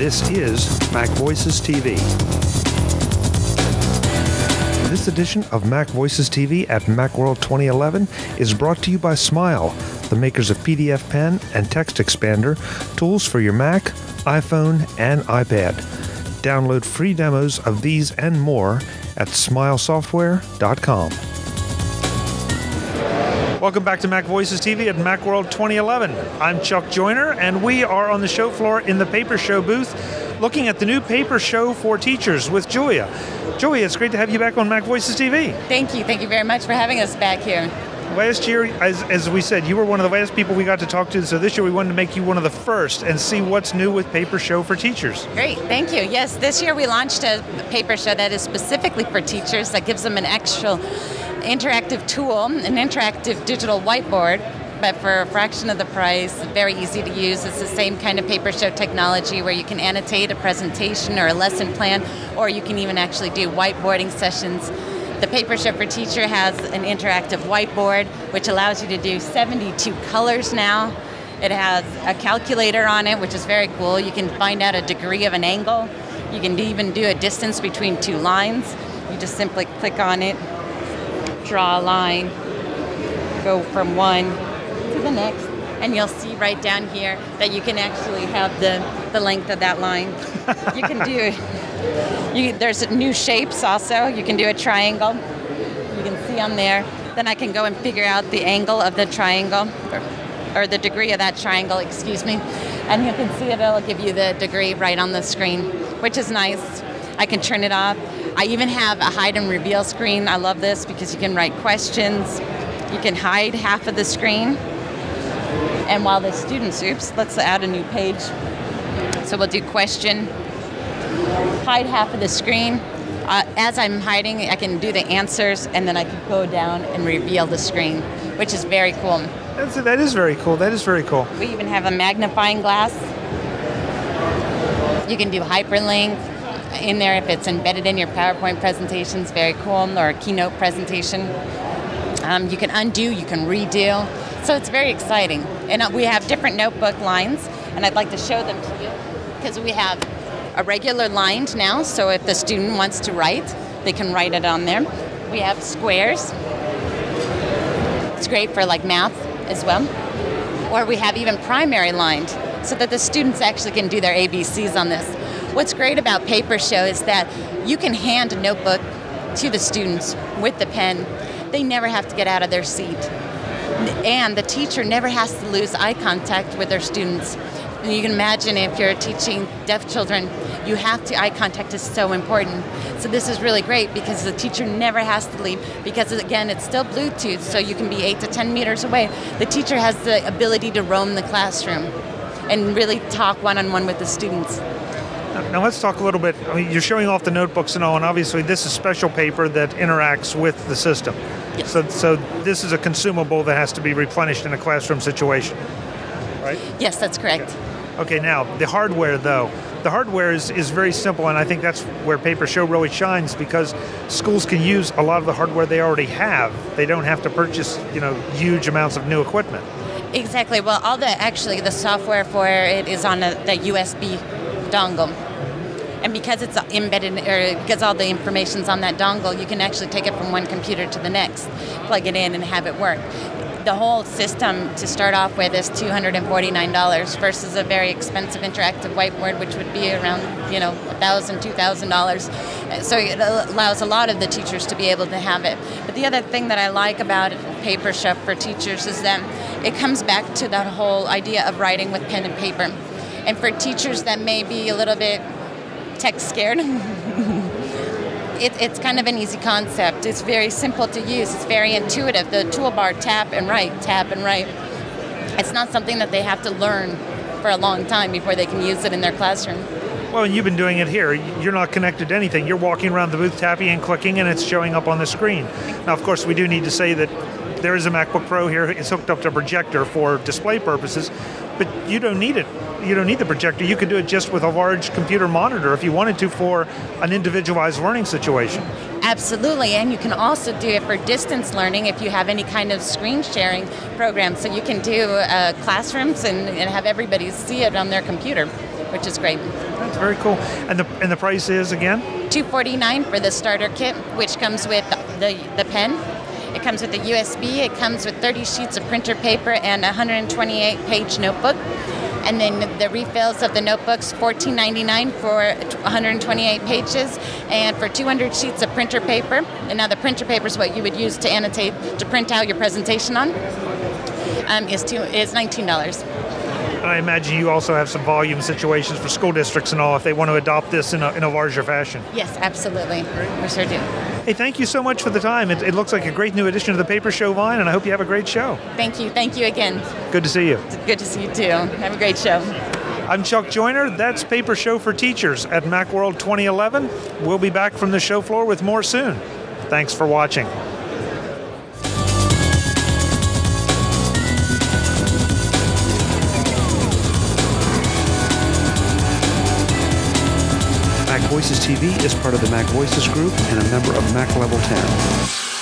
This is MacVoices TV. This edition of MacVoices TV at Macworld 2011 is brought to you by Smile, the makers of PDF Pen and Text Expander, tools for your Mac, iPhone, and iPad. Download free demos of these and more at smilesoftware.com. Welcome back to MacVoices TV at Macworld 2011. I'm Chuck Joyner, and we are on the show floor in the Papershow booth looking at the new Papershow for Teachers with Giulia. Giulia, it's great to have you back on MacVoices TV. Thank you. Thank you very much for having us back here. Last year, as we said, you were one of the last people we got to talk to, so this year we wanted to make you one of the first and see what's new with Papershow for Teachers. Great, thank you. Yes, this year we launched a Papershow that is specifically for teachers, that gives them an actual interactive tool, an interactive digital whiteboard, but for a fraction of the price, very easy to use. It's the same kind of Papershow technology where you can annotate a presentation or a lesson plan, or you can even actually do whiteboarding sessions. The Papershow for Teacher has an interactive whiteboard, which allows you to do 72 colors now. It has a calculator on it, which is very cool. You can find out a degree of an angle. You can even do a distance between two lines. You just simply click on it, draw a line, go from one to the next, and you'll see right down here that you can actually have the length of that line. You can do there's new shapes also. You can do a triangle. You can see on there. Then I can go and figure out the angle of the triangle, or the degree of that triangle, excuse me. And you can see it'll give you the degree right on the screen, which is nice. I can turn it off. I even have a hide and reveal screen. I love this because you can write questions. You can hide half of the screen. And while the students, let's add a new page. So we'll do question, hide half of the screen. As I'm hiding, I can do the answers, and then I can go down and reveal the screen, which is very cool. That is very cool. That is very cool. We even have a magnifying glass. You can do hyperlink in there if it's embedded in your PowerPoint presentations, very cool, or a keynote presentation. You can undo, you can redo. So it's very exciting. And we have different notebook lines, and I'd like to show them to you, because we have a regular lined now, so if the student wants to write, they can write it on there. We have squares. It's great for like math as well. Or we have even primary lined, so that the students actually can do their ABCs on this. What's great about Papershow is that you can hand a notebook to the students with the pen. They never have to get out of their seat. And the teacher never has to lose eye contact with their students. And you can imagine if you're teaching deaf children, you have to, eye contact is so important. So this is really great because the teacher never has to leave, because again, it's still Bluetooth, so you can be 8 to 10 meters away. The teacher has the ability to roam the classroom and really talk one-on-one with the students. Now let's talk a little bit. I mean, you're showing off the notebooks and all, and obviously this is special paper that interacts with the system. Yes. So this is a consumable that has to be replenished in a classroom situation, right? Yes, that's correct. Okay, now the hardware though. The hardware is very simple, and I think that's where Papershow really shines, because schools can use a lot of the hardware they already have. They don't have to purchase, huge amounts of new equipment. Exactly. Well, the software for it is on the USB dongle. And because it's embedded, or because all the information's on that dongle, you can actually take it from one computer to the next, plug it in and have it work. The whole system to start off with is $249 versus a very expensive interactive whiteboard, which would be around, $1,000, $2,000. So it allows a lot of the teachers to be able to have it. But the other thing that I like about Papershow for Teachers is that it comes back to that whole idea of writing with pen and paper. And for teachers that may be a little bit tech scared, it's kind of an easy concept. It's very simple to use. It's very intuitive. The toolbar, tap and write. It's not something that they have to learn for a long time before they can use it in their classroom. Well, and you've been doing it here. You're not connected to anything. You're walking around the booth, tapping and clicking, and it's showing up on the screen. Now, of course, we do need to say that there is a MacBook Pro here. It's hooked up to a projector for display purposes, but you don't need it. You don't need the projector. You could do it just with a large computer monitor if you wanted to, for an individualized learning situation. Absolutely, and you can also do it for distance learning if you have any kind of screen sharing program. So you can do classrooms and have everybody see it on their computer, which is great. That's very cool. And the price is, again? $249 for the starter kit, which comes with the pen. It comes with the USB. It comes with 30 sheets of printer paper and a 128-page notebook. And then the refills of the notebooks, $14.99 for 128 pages, and for 200 sheets of printer paper. And now the printer paper is what you would use to annotate, to print out your presentation on, is $19. And I imagine you also have some volume situations for school districts and all if they want to adopt this in a larger fashion. Yes, absolutely. We sure do. Hey, thank you so much for the time. It looks like a great new addition to the Papershow line, and I hope you have a great show. Thank you. Thank you again. Good to see you. It's good to see you too. Have a great show. I'm Chuck Joyner. That's Papershow for Teachers at Macworld 2011. We'll be back from the show floor with more soon. Thanks for watching. MacVoices TV is part of the MacVoices group and a member of Mac Level 10.